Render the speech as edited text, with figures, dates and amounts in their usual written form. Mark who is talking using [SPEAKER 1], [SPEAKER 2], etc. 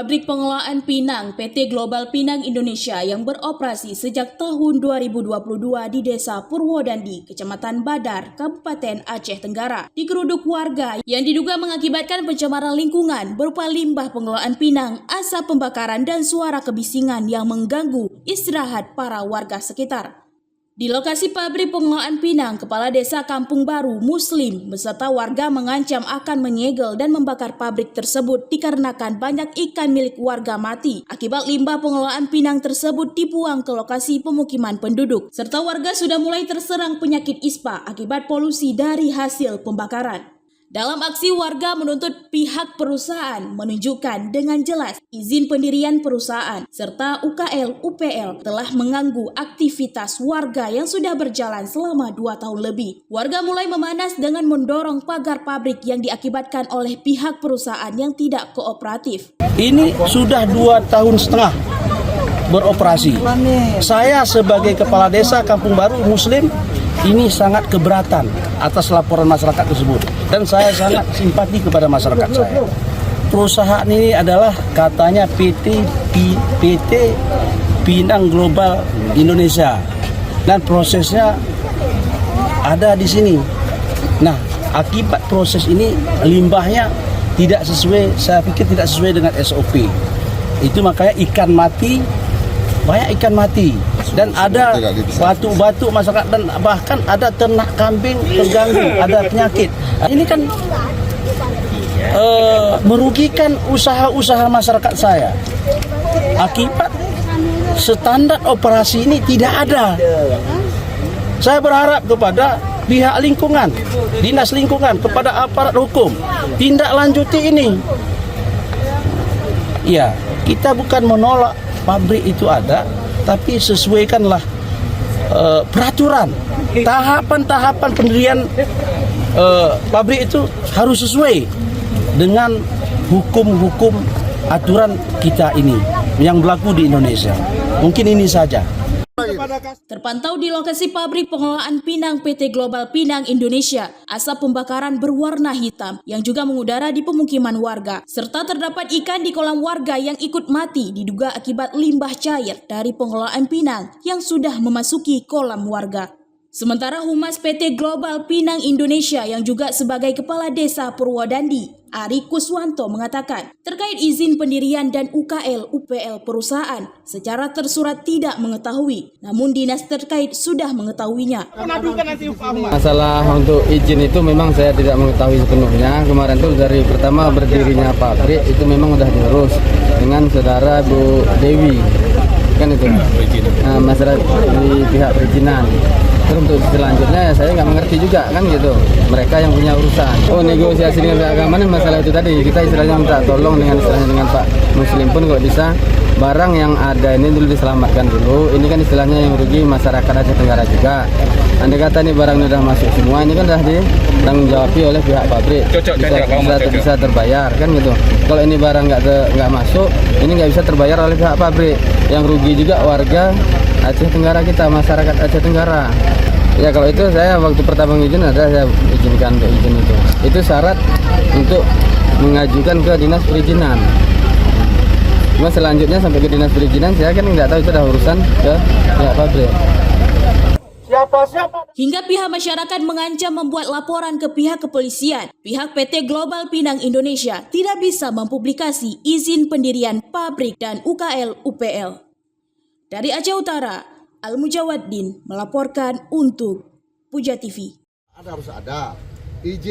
[SPEAKER 1] Pabrik pengelolaan pinang PT Global Pinang Indonesia yang beroperasi sejak tahun 2022 di Desa Purwodadi, Kecamatan Badar, Kabupaten Aceh Tenggara, digeruduk warga yang diduga mengakibatkan pencemaran lingkungan berupa limbah pengelolaan pinang, asap pembakaran, dan suara kebisingan yang mengganggu istirahat para warga sekitar. Di lokasi pabrik pengelolaan pinang, Kepala Desa Kampung Baru Muslim beserta warga mengancam akan menyegel dan membakar pabrik tersebut dikarenakan banyak ikan milik warga mati akibat limbah pengelolaan pinang tersebut dibuang ke lokasi pemukiman penduduk, serta warga sudah mulai terserang penyakit ispa akibat polusi dari hasil pembakaran. Dalam aksi, warga menuntut pihak perusahaan menunjukkan dengan jelas izin pendirian perusahaan serta UKL-UPL telah mengganggu aktivitas warga yang sudah berjalan selama 2 tahun lebih. Warga mulai memanas dengan mendorong pagar pabrik yang diakibatkan oleh pihak perusahaan yang tidak kooperatif.
[SPEAKER 2] Ini sudah 2,5 tahun beroperasi. Saya sebagai Kepala Desa Kampung Baru Muslim ini sangat keberatan atas laporan masyarakat tersebut, dan saya sangat simpati kepada masyarakat saya. Perusahaan ini adalah katanya PT Pinang Global Indonesia, dan prosesnya ada di sini. Nah, akibat proses ini limbahnya tidak sesuai, saya pikir tidak sesuai dengan SOP. Itu makanya ikan mati, banyak ikan mati, dan ada batu-batu masyarakat, dan bahkan ada ternak kambing terganggu, ada penyakit. Ini kan merugikan usaha-usaha masyarakat saya. Akibat standar operasi ini tidak ada. Saya berharap kepada pihak lingkungan, dinas lingkungan, kepada aparat hukum, tindak lanjuti ini. Ya, kita bukan menolak pabrik itu ada, tapi sesuaikanlah peraturan. Tahapan-tahapan pendirian pabrik itu harus sesuai dengan hukum-hukum aturan kita ini yang berlaku di Indonesia. Mungkin ini saja.
[SPEAKER 1] Terpantau di lokasi pabrik pengelolaan pinang PT Global Pinang Indonesia, asap pembakaran berwarna hitam yang juga mengudara di pemukiman warga, serta terdapat ikan di kolam warga yang ikut mati diduga akibat limbah cair dari pengelolaan pinang yang sudah memasuki kolam warga. Sementara Humas PT Global Pinang Indonesia yang juga sebagai Kepala Desa Purwodadi, Ari Kuswanto, mengatakan terkait izin pendirian dan UKL-UPL perusahaan secara tersurat tidak mengetahui, namun dinas terkait sudah mengetahuinya.
[SPEAKER 3] Masalah untuk izin itu memang saya tidak mengetahui sepenuhnya. Kemarin tuh dari pertama berdirinya pabrik itu memang sudah diurus dengan saudara Bu Dewi, kan itu, masalah di pihak perizinan. Terus untuk selanjutnya ya saya nggak mengerti juga kan gitu, mereka yang punya urusan. Oh, negosiasi dengan pihak keamanan masalah itu tadi, kita istilahnya minta tolong dengan istilahnya dengan Pak Muslim pun kalau bisa barang yang ada ini dulu diselamatkan dulu. Ini kan istilahnya yang rugi masyarakat Aceh Tenggara juga. Andai kata ini barang ini sudah masuk semua, ini kan sudah ditanggung jawabi oleh pihak pabrik, bisa terbayar kan gitu. Kalau ini barang nggak masuk, ini nggak bisa terbayar oleh pihak pabrik. Yang rugi juga warga Aceh Tenggara kita, masyarakat Aceh Tenggara. Ya kalau itu saya waktu pertama izin ada saya izinkan untuk izin itu. Itu syarat untuk mengajukan ke dinas perizinan. Cuma selanjutnya sampai ke dinas perizinan saya kan nggak tahu, itu ada urusan ke pihak pabrik.
[SPEAKER 1] Hingga pihak masyarakat mengancam membuat laporan ke pihak kepolisian. Pihak PT Global Pinang Indonesia tidak bisa mempublikasi izin pendirian pabrik dan UKL-UPL. Dari Aceh Utara, Al-Mujawaddin melaporkan untuk Puja TV.
[SPEAKER 4] Harus ada izin.